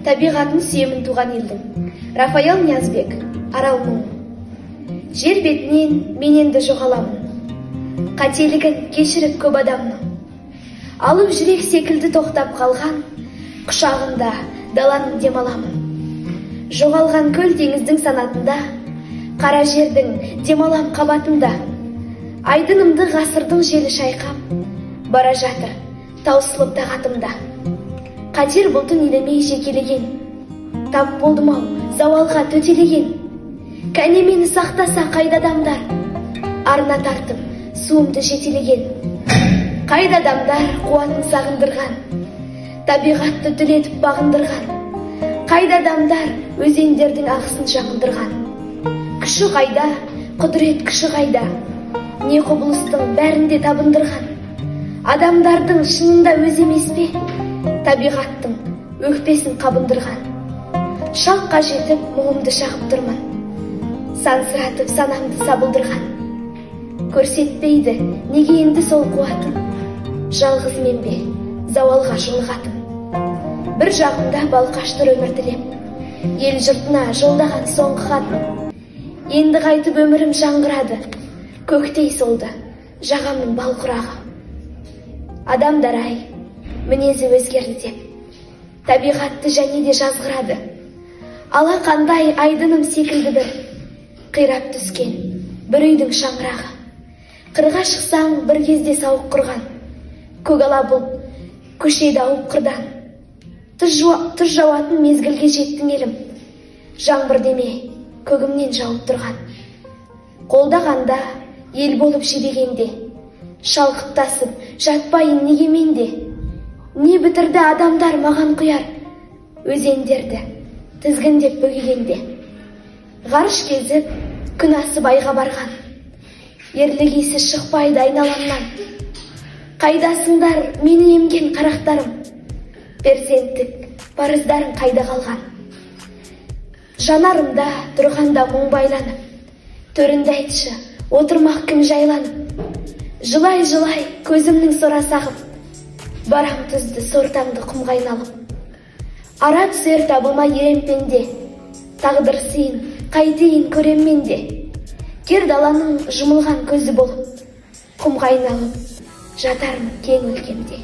Табиғатын сүйемін туған елдің. Рафаэл Ниязбек, Арал мұң. Жер бетінен мен енді жоғаламын. Қателігін кешіріп көп адамның. Алып жүрек секілді тоқтап қалған, құшағында даланың демаламын. Жоғалған көл теңіздің санатында, қара жердің демалам қабатында. Айдынымды ғасырдың желі шайқап, бара жатыр таусылып тағатымда. Қатер бұлтын елемей жекелеген, тап болдым-ау зауалға төтелеген. Кәне мені сақтаса қайда адамдар, арна тартып суымды жетелеген. Қайда адамдар қуатын сағындырған, табиғатты түлетіп бағындырған. Қайда адамдар өзендердің ағысын жаңындырған. Күші қайда, құдірет күші қайда, не құбылыстың бәрінде табындырған. Адамдардың шынында өз емес пе, табиғаттың өкпесін қабындырған. Шаққа жетіп мұңымды шағып тұрмын, сансыратып санамды сабылдырған. Көрсетпейді неге енді сол қуатын, жалғыз мен бе зауалға жолығатын. Бір жағында балқаштыр өмір тілеп, ел жұртына жолдаған соңғы хатын. Енді қайтып өмірім жаңғырады, көктей солды жағамның бал құрағы. Адамдар ай, мінезі өзгерді деп, табиғатты және де жазғырады. Ала қандай айдыным секілді бір, қирап түскен бір үйдің шаңырағы. Қырға шықсаң бір кезде сауық құрған, көгала бұл көшеді ауып қырдан. Тұз жауатын мезгілге жеттің елім, жаңбыр деме көгімнен жауып тұрған. Қолдағанда ел болып жебегенде, шалқыптасып жатпайын неге менде. Не бітірді адамдар маған құяр, өзендерді тізгіндеп бөгегенде. Ғарыш кезіп күн асып айға барған, ерлігесі шықпайды айналамнан. Қайдасыңдар мені емген қарақтарым, перзенттік парыздарың қайда қалған. Жанарымда тұрғанда мұң байланып, төрінде айтшы отырмақ кім жайланып. Жылай-жылай көзімнің сора сағып, барам тұзды сортаңды құмға айналып. Ара түсер табылма ерем пенде, тағдыр сыйын қайтейін көрем менде. Кер даланың жұмылған көзі болып, құмға айналып жатармын кең өлкемде.